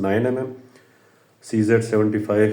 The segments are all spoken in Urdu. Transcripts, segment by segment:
9mm, CZ75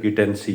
P10C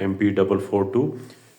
MP442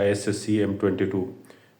ISSC M22,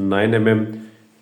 9mm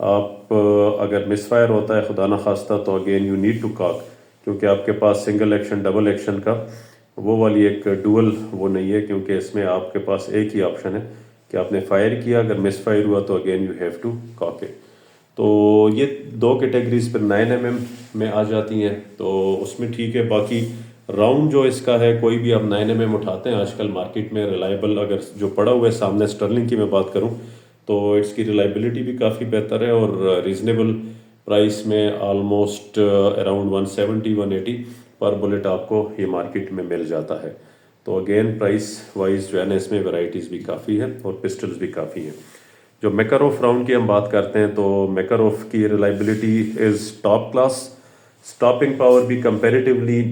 آپ اگر مس فائر ہوتا ہے خدا نخواستہ تو اگین یو نیڈ ٹو کاک، کیونکہ آپ کے پاس سنگل ایکشن ڈبل ایکشن کا وہ والی ایک ڈول وہ نہیں ہے، کیونکہ اس میں آپ کے پاس ایک ہی آپشن ہے کہ آپ نے فائر کیا، اگر مس فائر ہوا تو اگین یو ہیو ٹو کاک اٹ۔ تو یہ دو کیٹیگریز پھر 9mm میں آ جاتی ہیں، تو اس میں ٹھیک ہے۔ باقی راؤنڈ جو اس کا ہے، کوئی بھی آپ 9mm اٹھاتے ہیں آج کل مارکیٹ میں ریلائبل، اگر جو پڑا ہوا ہے سامنے اسٹرلنگ کی میں بات کروں تو اس کی ریلائبلٹی بھی کافی بہتر ہے، اور ریزنیبل پرائس میں آلموسٹ اراؤنڈ 170 180 پر بلٹ آپ کو یہ مارکیٹ میں مل جاتا ہے۔ تو اگین پرائس وائز جو ہے نا اس میں ورائٹیز بھی کافی ہے اور پسٹلز بھی کافی ہیں۔ جو میکروف راؤنڈ کی ہم بات کرتے ہیں تو میکروف کی reliability is top class, stopping power بھی کمپیریٹیولی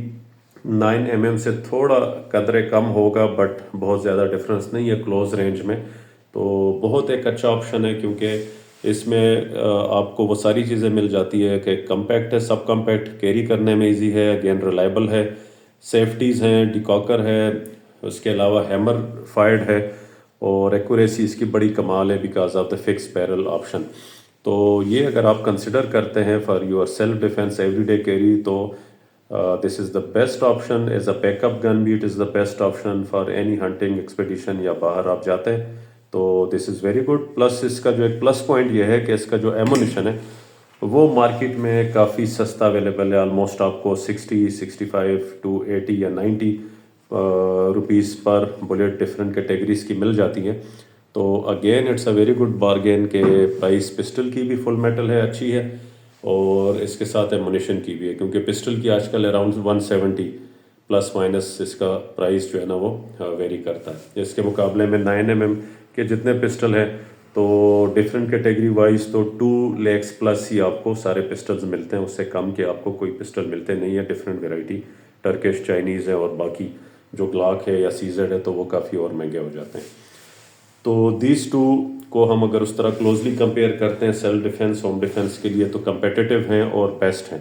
9mm سے تھوڑا قدرے کم ہوگا، بٹ بہت زیادہ ڈفرنس نہیں ہے کلوز رینج میں، تو بہت ایک اچھا آپشن ہے، کیونکہ اس میں آپ کو وہ ساری چیزیں مل جاتی ہے کہ کمپیکٹ ہے، سب کمپیکٹ، کیری کرنے میں ایزی ہے، اگین ریلائبل ہے، سیفٹیز ہیں، ڈیکاکر ہے، اس کے علاوہ ہیمر فائرڈ ہے، اور ایکوریسی اس کی بڑی کمال ہے because of the fix barrel option. تو یہ اگر آپ کنسیڈر کرتے ہیں for your self defence every day carry تو this is the best option as a backup gun بھی، it is the best option for any hunting expedition, یا باہر آپ جاتے ہیں تو this is very good. Plus اس کا جو ایک پلس پوائنٹ یہ ہے کہ اس کا جو ایمونیشن ہے وہ مارکیٹ میں کافی سستا اویلیبل ہے، آلموسٹ آپ کو 65 to 80 یا 90 روپیز پر بلیٹ ڈفرینٹ کیٹیگریز کی مل جاتی ہیں۔ تو again it's a very good bargain کہ پرائس پسٹل کی بھی فل میٹل ہے، اچھی ہے، اور اس کے ساتھ ایمونیشن کی بھی ہے، کیونکہ پسٹل کی آج کل اراؤنڈ 170 پلس مائنس اس کا پرائس جو ہے نا وہ ویری کرتا ہے۔ اس کے مقابلے میں 9mm کے جتنے پسٹل ہیں تو ڈفرینٹ کیٹیگری وائز تو 2 lakhs پلس ہی آپ کو سارے پسٹلز ملتے ہیں، اس سے کم کے آپ کو کوئی پسٹل ملتے نہیں ہے۔ ڈفرینٹ ویرائٹی ٹرکش، چائنیز ہے، اور باقی جو گلاک ہے یا سیزڈ ہے تو وہ کافی اور مہنگے ہو جاتے ہیں۔ تو دیز ٹو کو ہم اگر اس طرح کلوزلی کمپیئر کرتے ہیں سیلف ڈیفینس، ہوم ڈیفینس کے لیے، تو کمپیٹیٹیو ہیں اور بیسٹ ہیں۔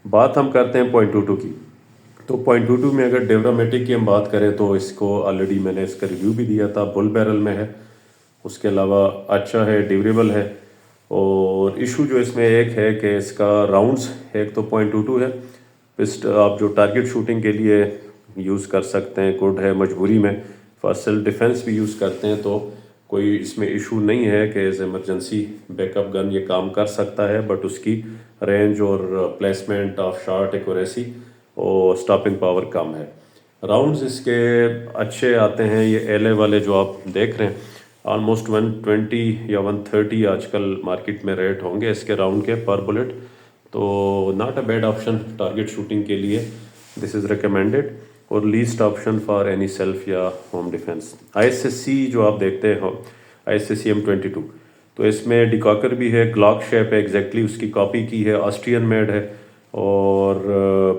بات ہم کرتے ہیں .22 کی، تو .22 میں اگر ڈیورامیٹک کی ہم بات کریں تو اس کو آلریڈی میں نے اس کا ریویو بھی دیا تھا، بل بیرل میں ہے، اس کے علاوہ اچھا ہے، ڈیوریبل ہے، اور ایشو جو اس میں ایک ہے کہ اس کا راؤنڈز ایک تو .22 ہے، آپ جو ٹارگٹ شوٹنگ کے لیے یوز کر سکتے ہیں، گڈ ہے، مجبوری میں فار سیلف ڈیفینس بھی یوز کرتے ہیں تو کوئی اس میں ایشو نہیں ہے کہ ایز ایمرجنسی بیک اپ گن یہ کام کر سکتا ہے، بٹ اس کی رینج اور پلیسمنٹ آف شاٹ، ایکوریسی اور سٹاپنگ پاور کم ہے۔ راؤنڈز اس کے اچھے آتے ہیں، یہ ایل اے والے جو آپ دیکھ رہے ہیں آلموسٹ 120 یا 130 آج کل مارکیٹ میں ریٹ ہوں گے اس کے راؤنڈ کے پر بلٹ، تو not a bad option target shooting کے لیے، دس از ریکمینڈیڈ، اور list option for any self یا ہوم ڈیفینس۔ ISSC جو آپ دیکھتے ہیں ISSC M22، تو اس میں ڈیکاکر بھی ہے، گلاک شیپ ہے، ایگزیکٹلی اس کی کاپی کی ہے، آسٹرین میڈ ہے، اور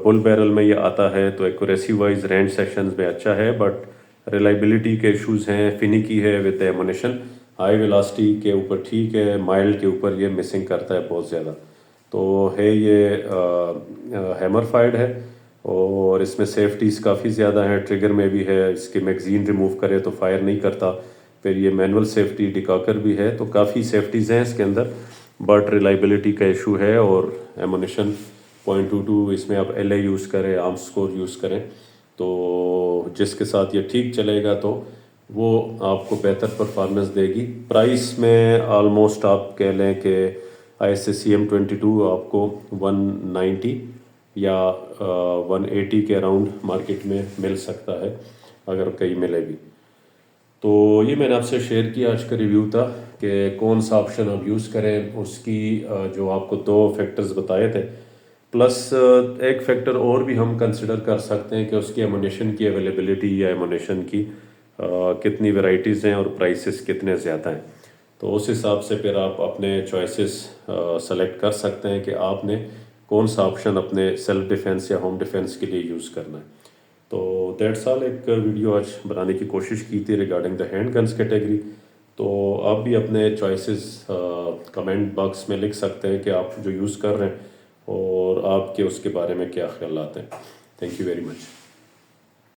بل بیرل میں یہ آتا ہے، تو ایکوریسی وائز رینج سیکشنز میں اچھا ہے، بٹ ریلائبلٹی کے ایشوز ہیں، فنیکی ہے وتھ ایمونیشن، ہائی ویلاسٹی کے اوپر ٹھیک ہے، مائلڈ کے اوپر یہ مسنگ کرتا ہے بہت زیادہ۔ تو ہے یہ ہیمر فائرڈ ہے، اور اس میں سیفٹیز کافی زیادہ ہیں، ٹریگر میں بھی ہے، اس کی میگزین ریموو کرے تو فائر نہیں کرتا، پھر یہ مینول سیفٹی ڈیکاکر بھی ہے، تو کافی سیفٹیز ہیں اس کے اندر، بٹ ریلائبلٹی کا ایشو ہے، اور ایمونیشن .22 اس میں آپ LA یوز کریں، آرمز اسکور یوز کریں، تو جس کے ساتھ یہ ٹھیک چلے گا تو وہ آپ کو بہتر پرفارمنس دے گی۔ پرائس میں آلموسٹ آپ کہہ لیں کہ ISSC M22 آپ کو 190 یا 180 کے اراؤنڈ مارکیٹ میں مل سکتا ہے، اگر کہیں ملے بھی۔ تو یہ میں نے آپ سے شیئر کیا آج کا ریویو تھا کہ کون سا آپشن آپ یوز کریں، اس کی جو آپ کو 2 فیکٹرز بتائے تھے، پلس ایک فیکٹر اور بھی ہم کنسیڈر کر سکتے ہیں کہ اس کی ایمونیشن کی اویلیبلٹی یا ایمونیشن کی کتنی ورائٹیز ہیں اور پرائسز کتنے زیادہ ہیں، تو اس حساب سے پھر آپ اپنے چوائسز سلیکٹ کر سکتے ہیں کہ آپ نے کون سا آپشن اپنے سیلف ڈیفینس یا ہوم ڈیفینس کے لیے یوز کرنا ہے۔ تو دیٹس آل، ایک ویڈیو آج بنانے کی کوشش کی تھی regarding the hand guns category, تو آپ بھی اپنے چوائسز کمنٹ باکس میں لکھ سکتے ہیں کہ آپ جو یوز کر رہے ہیں اور آپ کے اس کے بارے میں کیا خیالات ہیں۔ Thank you very much.